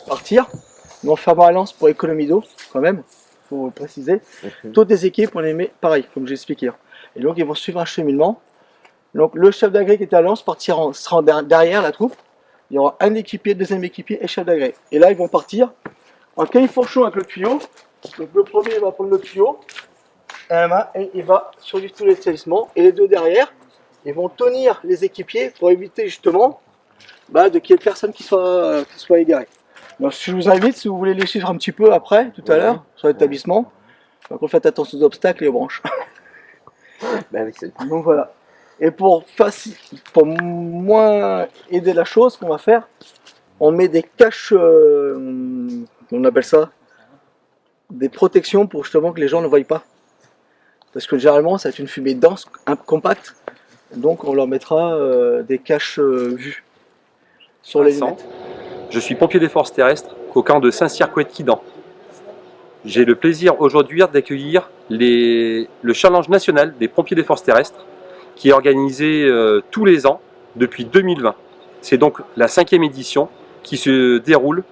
partir. Mais on ferme la lance pour économie d'eau, quand même, il faut le préciser. Toutes les équipes, on les met pareil, comme j'ai expliqué. Et donc, ils vont suivre un cheminement. Donc, le chef d'agré qui est à lance sera derrière la troupe. Il y aura un équipier, deuxième équipier et chef d'agré. Et là, ils vont partir en califourchon avec le tuyau. Donc, le premier va prendre le tuyau à la main et il va survivre tous les saisissements. Et les deux derrière, ils vont tenir les équipiers pour éviter justement qu'il y ait personne qui soit égaré. Donc, je vous invite, si vous voulez les suivre un petit peu après, tout à l'heure, sur l'établissement, donc faites attention aux obstacles et aux branches. Donc voilà. Et pour moins aider la chose, ce qu'on va faire, on met des caches, on appelle ça, des protections pour justement que les gens ne voient pas. Parce que généralement, ça va être une fumée dense, compacte, donc on leur mettra des caches vues sur les lunettes. Je suis pompier des forces terrestres au camp de Saint-Cyr-Couët-Quidan. J'ai le plaisir aujourd'hui d'accueillir le challenge national des pompiers des forces terrestres qui est organisé tous les ans depuis 2020. C'est donc la 5e édition qui se déroule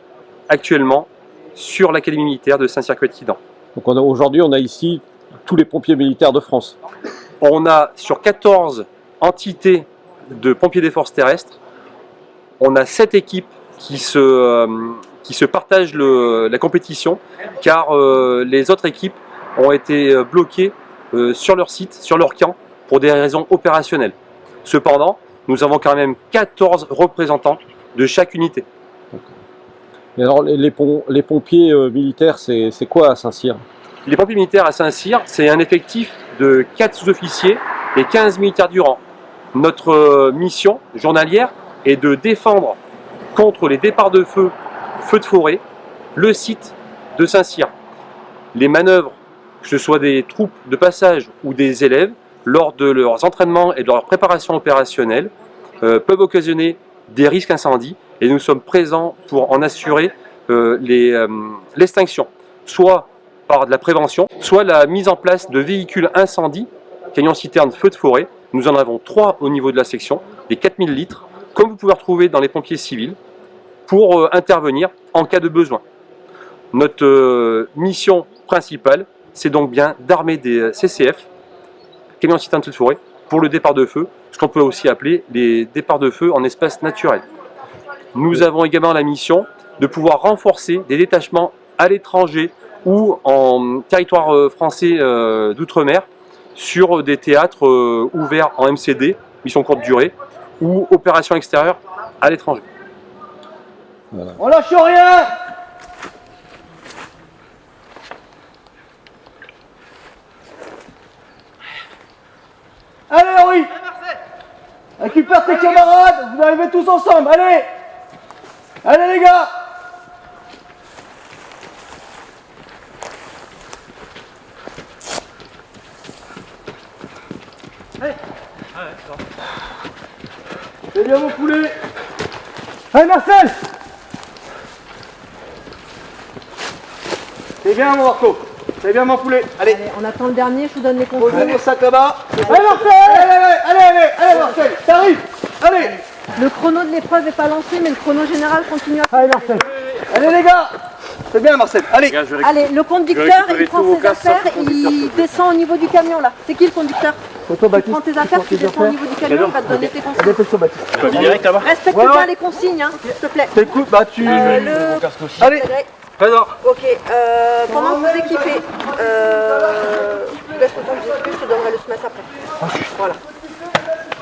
actuellement sur l'académie militaire de Saint-Cyr-Couët-Quidan. Donc aujourd'hui on a ici tous les pompiers militaires de France. On a sur 14 entités de pompiers des forces terrestres, on a 7 équipes qui se partagent la compétition, car les autres équipes ont été bloquées sur leur site, sur leur camp, pour des raisons opérationnelles. Cependant, nous avons quand même 14 représentants de chaque unité. Et alors les pompiers militaires, c'est quoi à Saint-Cyr? Les pompiers militaires à Saint-Cyr, c'est un effectif de 4 sous-officiers et 15 militaires du rang. Notre mission journalière est de défendre contre les départs de feu de forêt, le site de Saint-Cyr. Les manœuvres, que ce soit des troupes de passage ou des élèves, lors de leurs entraînements et de leur préparation opérationnelle, peuvent occasionner des risques incendie et nous sommes présents pour en assurer l'extinction, soit par de la prévention, soit la mise en place de véhicules incendie, camions citernes feu de forêt. Nous en avons 3 au niveau de la section, des 4000 litres, comme vous pouvez retrouver dans les pompiers civils, pour intervenir en cas de besoin. Notre mission principale, c'est donc bien d'armer des CCF, camions citernes feu de forêt, pour le départ de feu, ce qu'on peut aussi appeler les départs de feu en espace naturel. Nous avons également la mission de pouvoir renforcer des détachements à l'étranger ou en territoire français d'outre-mer sur des théâtres ouverts en MCD, mission courte durée, ou opérations extérieures à l'étranger. Voilà. On lâche rien! Allez Henri! Récupère tes camarades, vous arrivez tous ensemble, allez! Allez les gars! Allez! C'est bien mon poulet! Allez Marcel! C'est bien mon Marco! C'est bien mon poulet! Allez! On attend le dernier, je vous donne les Posez consignes. vos sacs là-bas! Allez Marcel! Allez Marcel! T'arrives! Allez! Le chrono de l'épreuve n'est pas lancé, mais le chrono général continue à... Allez Marcel! Allez les gars! C'est bien Marcel! Allez! Allez, le conducteur, il prend ses affaires, il descend au niveau du camion là. C'est qui le conducteur? C'est toi Tu Baptiste! prends tes affaires, tu descends au niveau du camion, il va te donner tes consignes. Dépêche-toi Baptiste! Respecte bien les consignes, hein, s'il te plaît. T'écoutes, bah tu... Allez! Présent! Ok, pendant que vous équipez, laisse le temps que j'explique, je te donnerai le SMAS après. Voilà.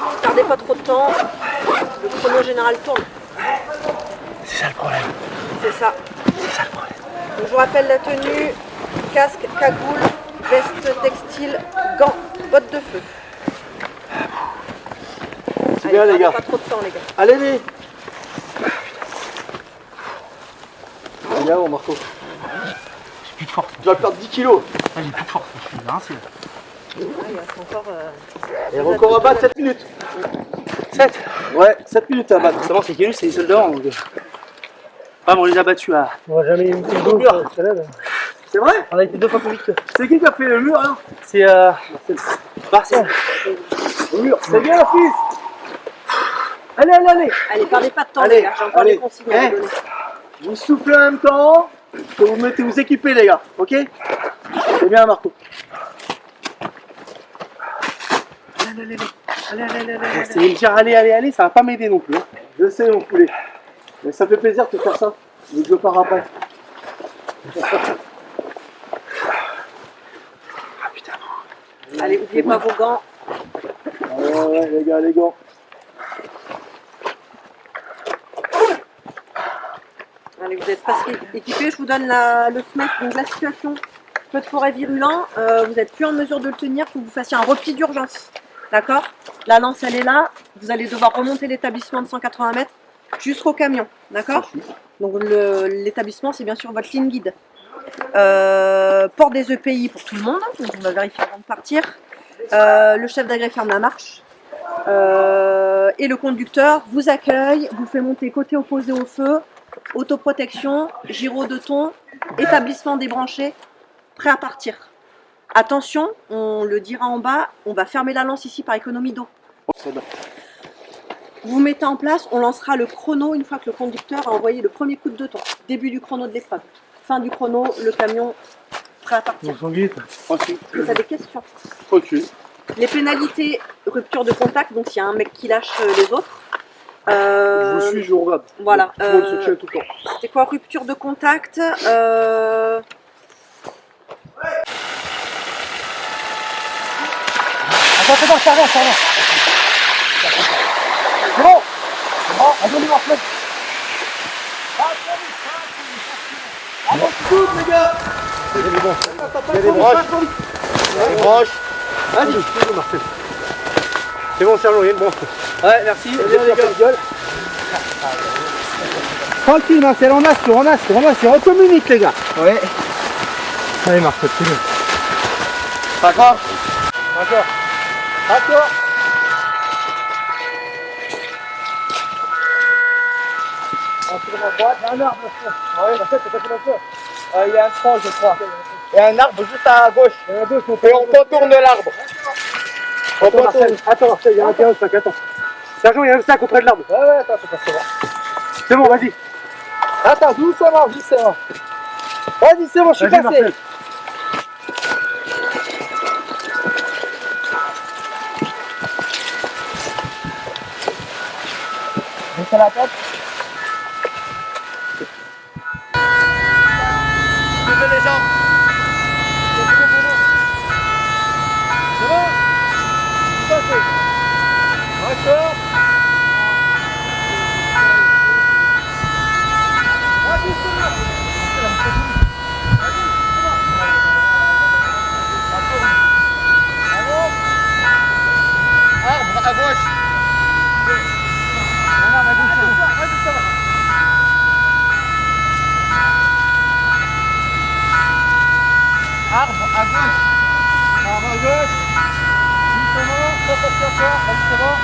Ne perdez pas trop de temps, le chrono général tourne. C'est ça le problème! C'est ça. C'est ça le problème! Donc, je vous rappelle la tenue, casque, cagoule, veste textile, gants, bottes de feu. C'est bien les gars! Pas trop de temps les gars. Allez les! C'est bien mon Marco! J'ai plus de force. Tu vas perdre 10 kilos! J'ai plus de force. Je suis rincé. Il reste encore... Et record à battre 7 minutes! 7. Ouais, 7 minutes à battre! Savoir c'est quel c'est les soldats. Ah, on les a battus à... On va jamais une mur! C'est vrai? On a été 2 fois plus vite. C'est qui a fait le mur alors? C'est Marcel. Le mur! C'est bien fils! Allez! Allez, perdez pas de temps Allez, les gars, j'ai encore allez. les consignes à vous donner. Vous soufflez en même temps que vous équipez les gars, ok? C'est bien Marco. Allez. Il me dire allez, ça va pas m'aider non plus. Hein. Je sais mon poulet. Mais ça fait plaisir de te faire ça. Mais je pars après. Allez, n'oubliez pas vos gants. Ouais, les gars, les gants. Allez, vous êtes presque équipés. Je vous donne le SMEC. Donc la situation, feu de forêt virulent, vous n'êtes plus en mesure de le tenir. Il faut que vous fassiez un repli d'urgence. D'accord? La lance, elle est là. Vous allez devoir remonter l'établissement de 180 mètres jusqu'au camion. D'accord? Donc l'établissement, c'est bien sûr votre ligne guide. Port des EPI pour tout le monde. Donc on va vérifier avant de partir. Le chef d'agré ferme la marche. Et le conducteur vous accueille, vous fait monter côté opposé au feu, autoprotection, gyro de thon, établissement débranché, prêt à partir. Attention, on le dira en bas, on va fermer la lance ici par économie d'eau. Vous mettez en place, on lancera le chrono une fois que le conducteur a envoyé le premier coup de thon. Début du chrono de l'épreuve. Fin du chrono, le camion prêt à partir. Tranquille. Vous avez des questions? Ok. Les pénalités, rupture de contact, donc s'il y a un mec qui lâche les autres. Je vous suis, je vous regarde. Voilà. Tout le monde se tient tout le temps. C'était quoi, rupture de contact? Attends, c'est bon, ça avance. C'est bon. Allez, Marcel. Allons tous les gars. Les broches. Vas-y. Marcel. C'est bon, Sergent, il y a une branche. Ouais, merci. Les gars. Tranquille, Marcel, on assure. On communique, les gars. Ouais. Allez, Marcel, c'est bon. Pas grave. Encore. Sur ma droite, il y a un arbre. Ouais, il y a un tronc, je crois. Il y a un arbre juste à gauche. Et on contourne l'arbre. Attends, Marcel, il y a un sac, attends. Sergent, il y a un sac auprès de l'arbre. Ouais, attends, c'est bon. C'est bon, vas-y. Attends, doucement. Vas-y, c'est bon, je suis Vas-y, passé. Marcel. Baissez la tête. Levez les jambes. C'est bon? Passez. D'accord. Vas-y, c'est bon. Arbre à gauche. Arbre à gauche. Justement, justement.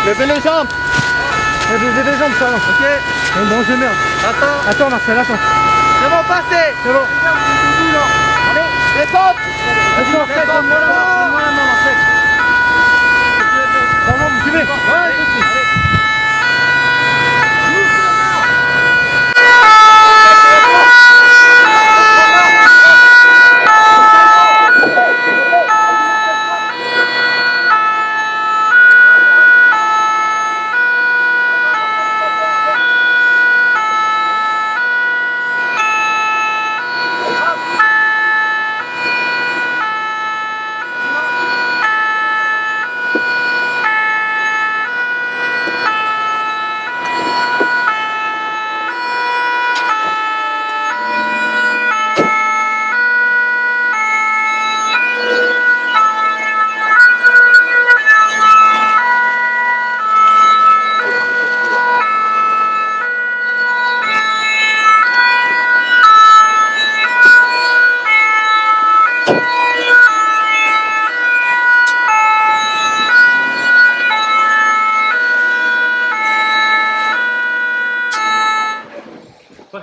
Levez les jambes. Levez les jambes, Sergent. Ok. Bon, je merde. Attends, Marcel, attends. C'est bon, passez. C'est bon. Allez, descends. Vas-y, Marcel, donne-moi la main, Marcel. Sergent, vous suivez? Ouais, tout de suite.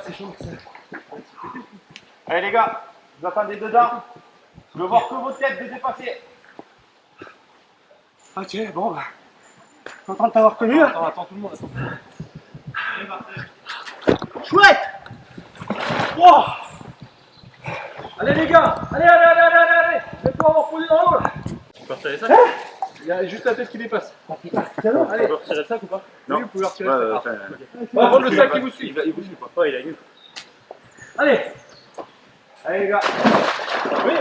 c'est chaud. Allez les gars, vous attendez dedans. Je veux voir que vos têtes de dépasser. Ok, bon bah. Content de t'avoir connu. Attends, tout le monde. Chouette. Wow. Allez les gars, allez. Je vais pouvoir vous reposer dans l'eau là. Tu peux retirer ça? Il y a juste la tête qui dépasse. Allez, on peut retirer le sac ou pas? Non. Oui, vous pouvez retirer le sac. On va prendre le sac qui vous suit. Il vous suit pas. Ouais, il a eu. Allez. Allez les gars. Oui,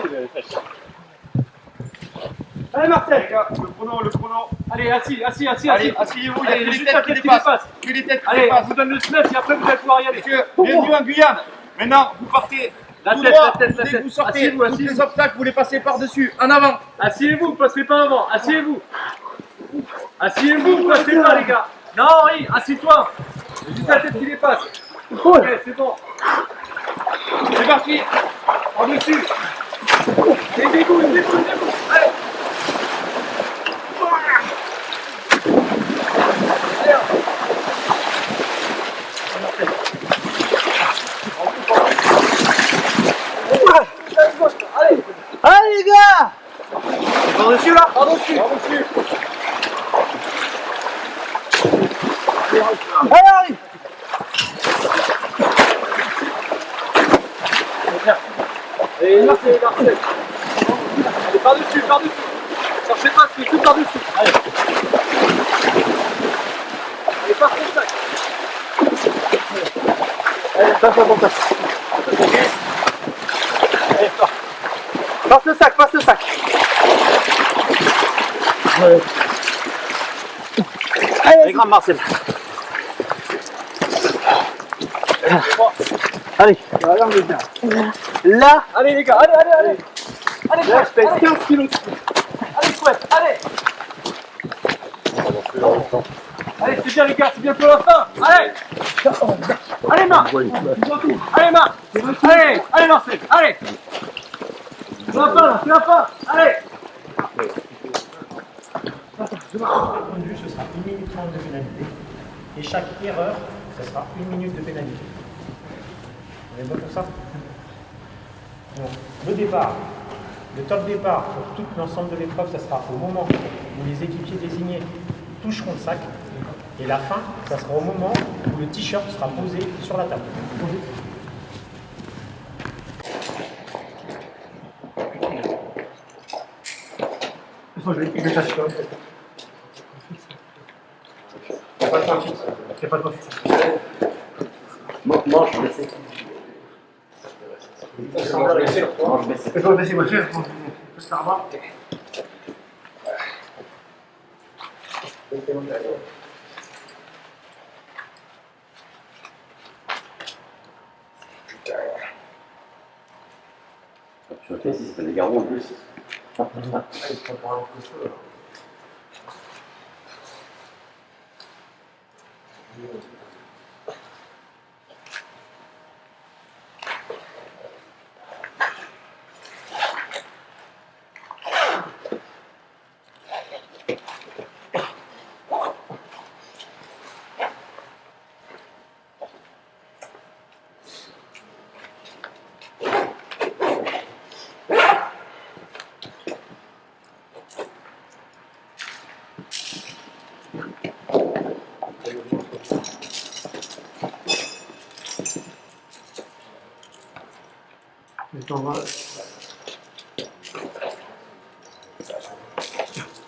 Allez Marcel. les gars, le chrono. Allez, assis. Allez, asseyez-vous, il y a Allez, que les juste la têtes qui tête qui dépassent. dépasse. Que les têtes qui Allez, on dépassent. vous donne le snap et après vous allez pouvoir y aller. Messieurs, bienvenue en Guyane. Maintenant, vous partez La tout tête, droit. la tête. Dès que vous sortez, Asseyez-vous, tous les obstacles, vous les passez par-dessus. En avant. Asseyez-vous, vous passerez pas avant. Asseyez-vous, vous passez pas les gars. Non Henri, assieds-toi. Juste la tête qui dépasse. Ok, c'est bon. C'est parti. En dessus. Et dégoût. Allez. Allez les gars. Par-dessus là. Par-dessus. Allez, arrive. Et Marcel. Allez, par-dessus. Cherchez pas, c'est tout par-dessus. Allez. Allez, passe le sac. Allez, passe la porte. Allez, sors. Passe le sac. Ouais. Allez, grand Marcel. Allez. Là. Allez les gars, allez. Allez, Là, je pèse allez. 15 kilos. Allez, chouette, allez. Allez, c'est bien les gars, c'est bien pour la fin. Allez. Allez Marc. Allez Marc. Allez Marcel, allez. C'est la fin là, c'est la fin. Allez. Répondu, ce sera 1 minute 30 de pénalité. Et chaque erreur, ce sera 1 minute de pénalité. On est bon pour ça? Donc, le départ, le top départ pour tout l'ensemble de l'épreuve, ça sera au moment où les équipiers désignés toucheront le sac. Et la fin, ça sera au moment où le t-shirt sera posé sur la table. Je vais t'assurer. Il n'y a pas de point fixe. Il n'y a pas de point fixe. Manche baissée. Manche baissée. Je vais baisser ma chaise. Je peux se faire avoir. Je sais si c'est des garros en plus.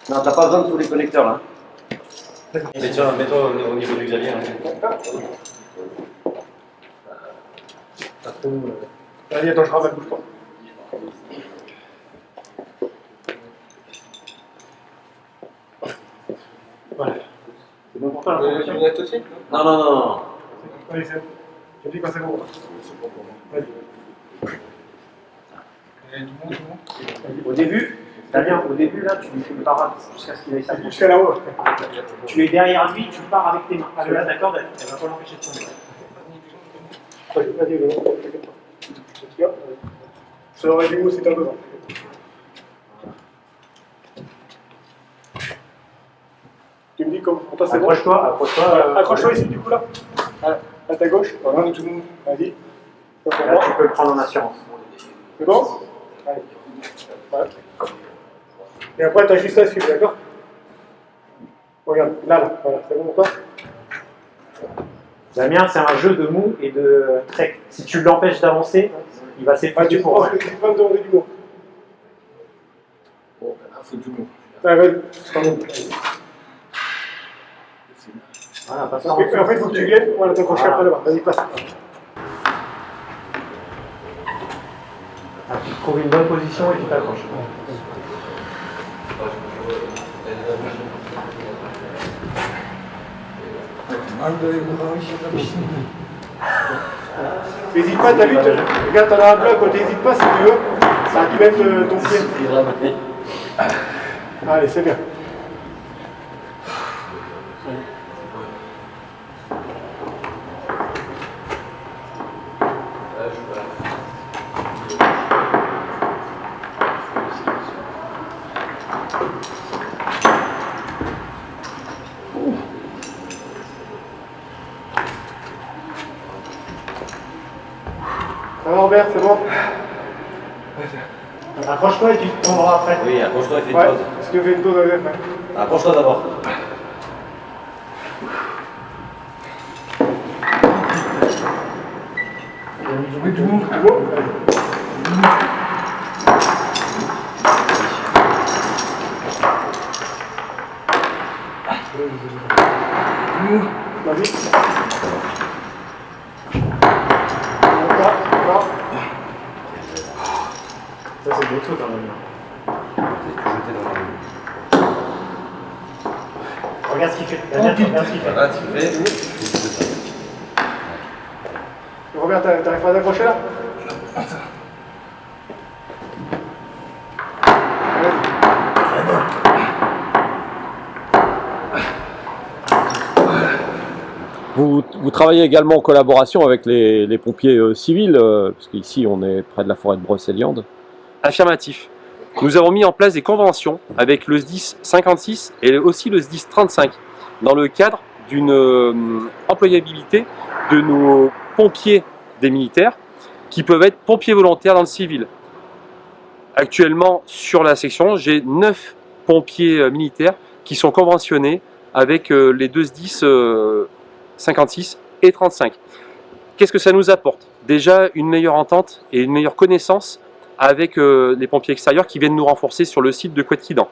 Non, t'as pas besoin de tous les connecteurs là. Mais tiens, mets-toi au niveau du Xavier. Allez, attends, je ramène, bouge pas. Voilà. C'est bon pour toi, là? Tu lunettes aussi? Non. Allez, c'est bon. Je dis quand c'est bon. Vas-y. Au début, Damien, au début, là, tu lui fais une parade jusqu'à ce qu'il aille s'approcher. Jusqu'à là-haut. Tu es derrière lui, tu pars avec tes mains. Parce que là, d'accord, elle va pas l'empêcher de tomber. Vas-y, ça aurait dû où si t'as besoin. Tu me dis comment pour toi c'est bon? Accroche-toi Accroche-toi ici du coup là. Voilà. À ta gauche, voilà, tout le monde. Vas-y. Là, tu peux le prendre en assurance. C'est bon? Allez. Voilà. Et après, tu as juste à suivre, d'accord? Regarde, là, voilà, c'est bon pour toi? Damien, c'est un jeu de mou et de trek. Si tu l'empêches d'avancer, il va s'effondrer pour moi. Tu vas me demander du mot. Bon, là, faut du mot. Allez, vas-y, c'est pas bon. Voilà, passe En fait, il faut que tu viennes, voilà, t'accrocher après là-bas. Vas-y, passe. Tu trouves une bonne position et tu t'accroches. N'hésite pas, t'as vu, regarde, t'en as un bloc, t'hésites pas si tu veux. Ça va te mettre ton pied. Allez, c'est bien. Ça va Robert, c'est bon? Accroche-toi et tu te tomberas après. Oui, accroche-toi et fais une Ouais, pause. si tu fais une pause, ouais. Accroche-toi d'abord. Du mou, du mot. Vas-y. Ça, c'est d'autres choses, hein, regarde ce qu'il fait. Damien, regarde ce qu'il fait. Voilà, tu fais. Robert, t'arrives pas à t'accrocher là? Vous travaillez également en collaboration avec les pompiers civils, parce qu'ici on est près de la forêt de Brocéliande. Affirmatif. Nous avons mis en place des conventions avec le SDIS 56 et aussi le SDIS 35 dans le cadre d'une employabilité de nos pompiers des militaires qui peuvent être pompiers volontaires dans le civil. Actuellement sur la section, j'ai 9 pompiers militaires qui sont conventionnés avec les deux SDIS 56 et 35. Qu'est-ce que ça nous apporte? Déjà une meilleure entente et une meilleure connaissance avec les pompiers extérieurs qui viennent nous renforcer sur le site de Couët-Quidam.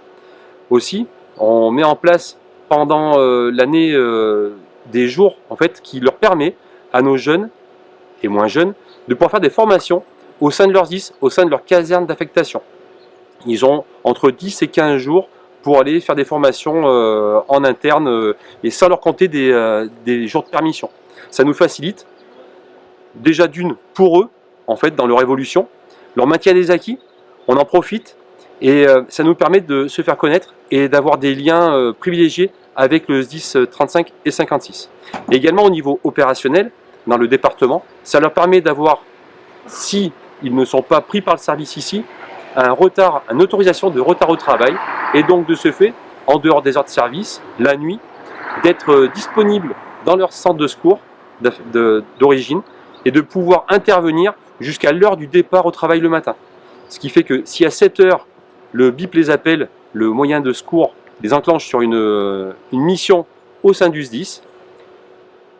Aussi, on met en place pendant l'année des jours en fait, qui leur permet à nos jeunes et moins jeunes de pouvoir faire des formations au sein de leurs SDIS, au sein de leur caserne d'affectation. Ils ont entre 10 et 15 jours pour aller faire des formations en interne et sans leur compter des jours de permission. Ça nous facilite déjà d'une pour eux, en fait, dans leur évolution, leur maintien des acquis, on en profite et ça nous permet de se faire connaître et d'avoir des liens privilégiés avec le SDIS 35 et 56. Et également au niveau opérationnel, dans le département, ça leur permet d'avoir, si ils ne sont pas pris par le service ici, une autorisation de retard au travail et donc de ce fait, en dehors des heures de service, la nuit, d'être disponible dans leur centre de secours d'origine et de pouvoir intervenir jusqu'à l'heure du départ au travail le matin. Ce qui fait que si à 7 heures, le BIP les appelle, le moyen de secours les enclenche sur une mission au sein du SDIS,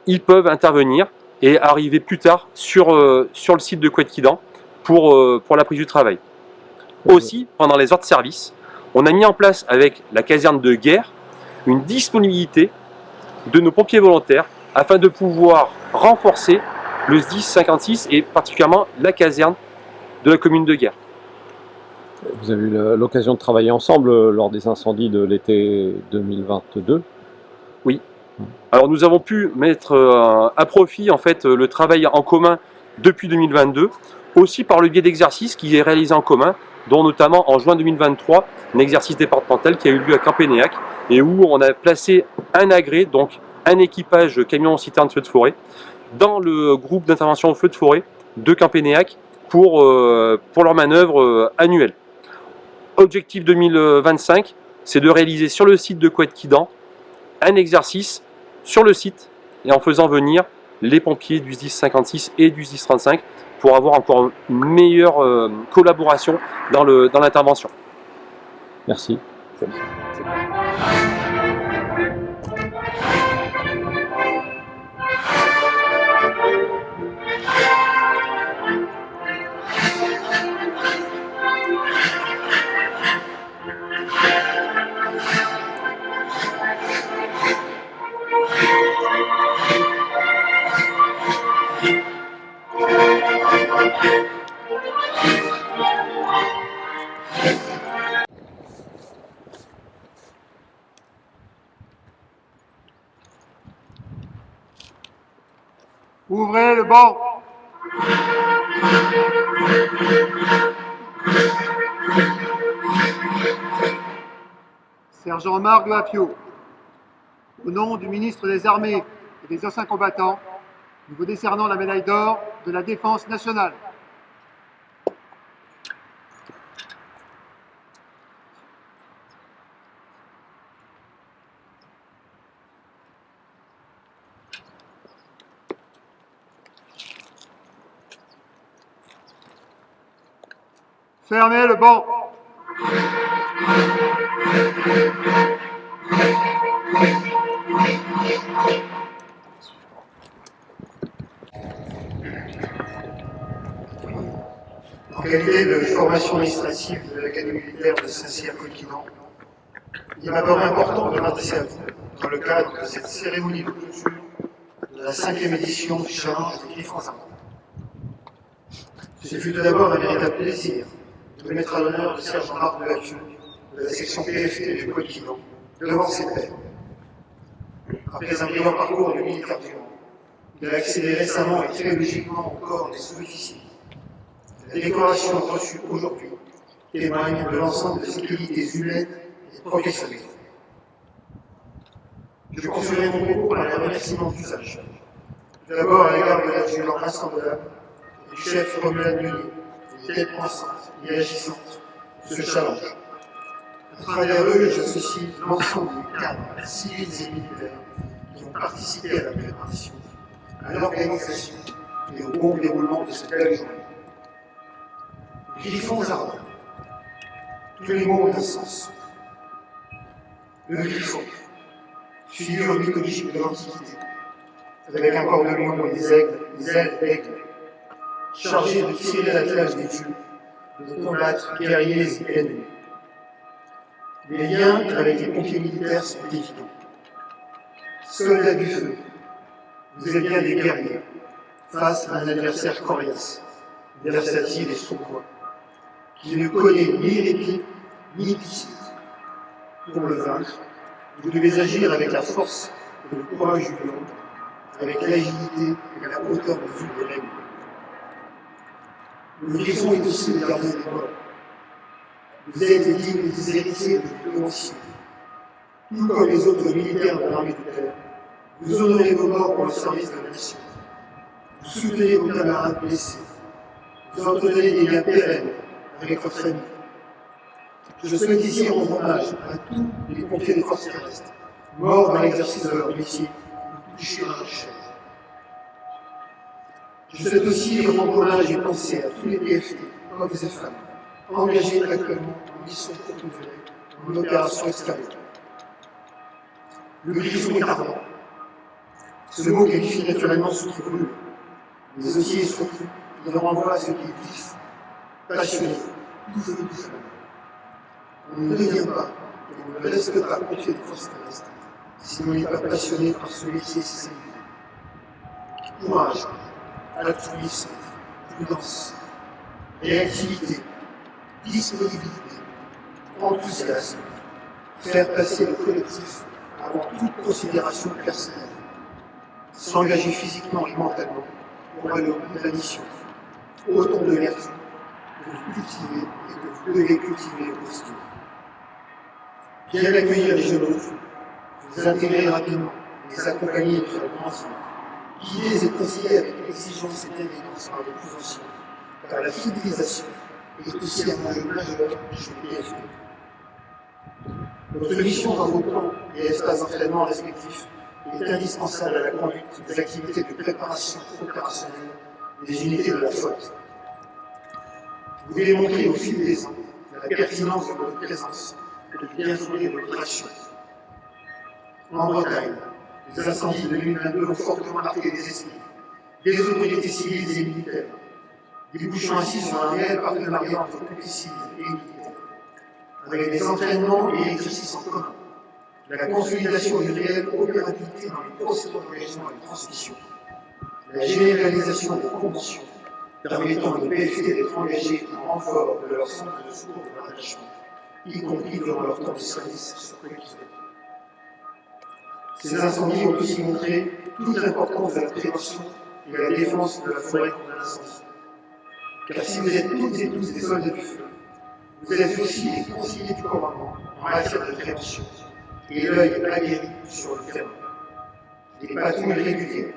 ils peuvent intervenir et arriver plus tard sur le site de Couët-Quidam pour la prise du travail. Aussi, pendant les heures de service, on a mis en place avec la caserne de guerre une disponibilité de nos pompiers volontaires afin de pouvoir renforcer le SDIS 56 et particulièrement la caserne de la commune de guerre. Vous avez eu l'occasion de travailler ensemble lors des incendies de l'été 2022. Oui. Alors nous avons pu mettre à profit en fait le travail en commun depuis 2022, aussi par le biais d'exercices qui est réalisé en commun, dont notamment en juin 2023, un exercice départemental qui a eu lieu à Campénéac et où on a placé un agrès, donc un équipage camion-citerne feu de forêt, dans le groupe d'intervention au feu de forêt de Campénéac pour leur manœuvre annuelle. Objectif 2025, c'est de réaliser sur le site de Couët-Quidam un exercice sur le site et en faisant venir les pompiers du SDIS 56 et du SDIS 35 pour avoir encore une meilleure collaboration dans l'intervention. Merci. Ouvrez le banc. Sergent Marc Lapio, au nom du ministre des Armées et des anciens combattants, nous vous décernons la médaille d'or de la Défense nationale. Fermez le banc. En qualité de formation administrative de l'Académie militaire de Saint-Cyr-Colquinan, il m'apparaît important de m'adresser à vous dans le cadre de cette cérémonie de clôture de la 5e édition du Challenge des Griffons Armés. Ce fut tout d'abord un véritable plaisir de mettre à l'honneur le sergent Marc Lapio de la section PFT de Colquinan devant ses pairs. Après un brillant parcours de militaire du monde, il a accédé récemment et très logiquement au corps des sous-officiers. La décoration reçue aujourd'hui témoigne de l'ensemble de ses qualités humaines et professionnelles. Je poursuivrai mon propos par les remerciements d'usage. Tout d'abord à l'égard de l'adjudant insemblable et du chef Romuald Meunier, des têtes pensantes et agissantes de ce challenge. À travers eux, j'associe l'ensemble des cadres civils et militaires qui ont participé à la préparation, à l'organisation et au bon déroulement de cette belle journée. Griffons ardents. Tous les mots ont un sens. Le griffon, figure mythologique de l'Antiquité, avec un corps de lion et des ailes d'aigle, chargé de tirer l'attelage des dieux, de combattre guerriers et ennemis. Les liens avec les pompiers militaires sont évidents. Soldats du feu, vous êtes bien des guerriers, face à un adversaire coriace, versatile et sournois, qui ne connaît ni répit ni pitié. Pour le vaincre, vous devez agir avec la force et le courage du lion, avec l'agilité et la hauteur de vue des règles. Le griffon est aussi le gardien des morts. Vous êtes les dignes des héritiers de vos anciens. Tout comme les autres militaires de l'armée de terre, vous honorez vos morts pour le service de la nation. Vous soutenez vos camarades blessés. Vous entretenez des liens pérennes avec votre famille. Je souhaite ici rendre hommage à tous les pompiers des forces terrestres, morts dans l'exercice de leur métier ou touchés par la chair. Je souhaite aussi rendre hommage et penser à tous les PFT, hommes et femmes, engagés actuellement en mission courte durée, en opération extérieure. Le griffon est ardent. Ce mot qualifie naturellement ce qui brûle, mais aussi et surtout, il renvoie à ce qui est vif, passionné, tout feu, tout flamme. On ne devient pas, et on ne reste pas pompier des forces terrestres, si l'on n'est pas passionné par ce métier si singulier. Courage, altruisme, prudence, réactivité, disponibilité, enthousiasme, faire passer le collectif avant toute considération personnelle, s'engager physiquement et mentalement pour aller au bout de la mission, autant de vertus que vous cultivez et que vous devez cultiver au quotidien. Bien accueillir les jeunes recrues, les intégrer rapidement, les accompagner sur le grand sens, guider et conseiller avec exigence et bienveillance par les plus anciens, car la fidélisation est aussi un enjeu majeur chez les PFT. Notre mission dans vos plans et espaces d'entraînement respectifs est indispensable à la conduite des activités de préparation opérationnelle des unités de la flotte. Vous devez montrer au fil des ans la pertinence de votre présence et le bien fondé de votre action. En Bretagne, les incendies de 2022 ont fortement marqué les esprits des autorités civiles et militaires, débouchant ainsi sur un réel partenariat entre pompiers civils et militaires, avec des entraînements et exercices en commun, la consolidation d'une réelle opérabilité dans les procédures d'engagement et de transmission, la généralisation des conventions permettant aux PFT d'être engagés en renfort de leur centre de secours de rattachement, y compris durant leur temps de service sur prévision. Ces incendies ont aussi montré toute l'importance de la prévention et la défense de la forêt contre l'incendie. Car si vous êtes toutes et tous des soldats du feu, vous êtes aussi les conseillers du commandement en matière de prévention et l'œil aguerri sur le terrain. Les patrouilles régulières,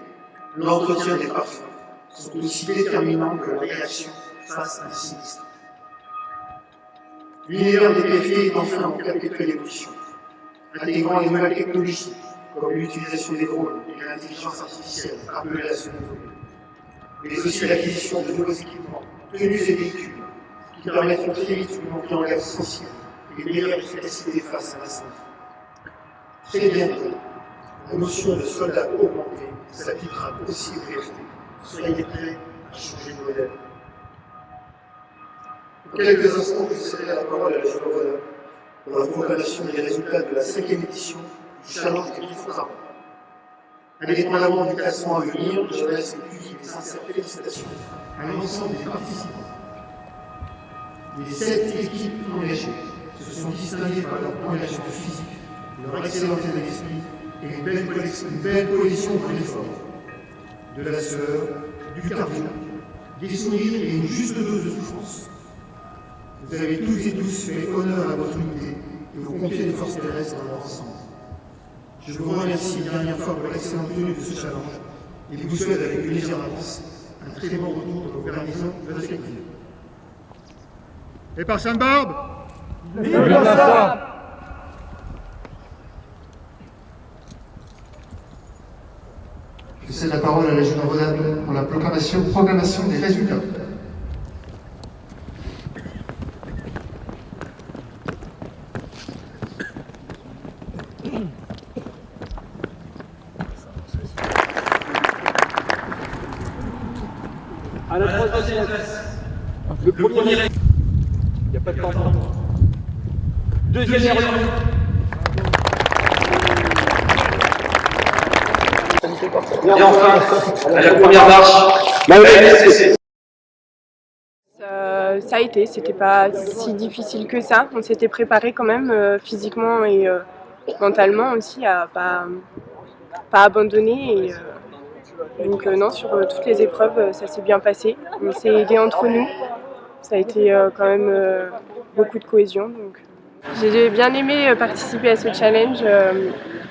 l'entretien des parfums sont aussi déterminants que la réaction face à un sinistre. L'univers des PFT est enfin en perpétuelle évolution, intégrant les nouvelles technologies comme l'utilisation des drones et l'intelligence artificielle appelée à se développer, mais aussi l'acquisition de nouveaux équipements, tenues et véhicules qui permettront très vite une montée en garde sensible et une meilleure efficacité face à l'incendie. Très bientôt, la notion de soldat augmenté s'appliquera aussi aux PFT. Soyez prêts à changer de modèle. Pour quelques instants, je céderai la parole à la Général Rodin pour la proclamation des résultats de la 5e édition du Challenge des Griffons Ardents. Indépendamment du classement à venir, je laisse mes pudiques et sincères félicitations à l'ensemble des participants. Les 7 équipes engagées se sont distinguées par leur engagement physique, leur excellent état d'esprit et une belle cohésion dans l'effort. De la sueur, du cardio, des sourires et une juste dose de souffrance. Vous avez tous et tous fait honneur à votre unité et aux pompiers des forces terrestres dans leur ensemble. Je vous remercie une dernière fois pour l'excellente tenue de ce challenge et vous souhaite avec une légère avance un très bon retour de vos garnisons respectives. Et par Sainte-Barbe, Vive la Sarre! je cède la parole à la Général Rodin pour la proclamation des résultats. À la troisième place, le premier, il n'y a pas de temps. Deuxième erreur. Et enfin, à la première marche, la LSCC. Ça a été, c'était pas si difficile que ça. On s'était préparé quand même physiquement et mentalement aussi à pas abandonner. Donc non, sur toutes les épreuves, ça s'est bien passé. On s'est aidés entre nous. Ça a été quand même beaucoup de cohésion. Donc. J'ai bien aimé participer à ce challenge.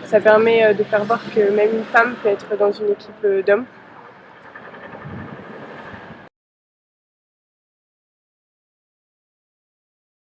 Ça permet de faire voir que même une femme peut être dans une équipe d'hommes.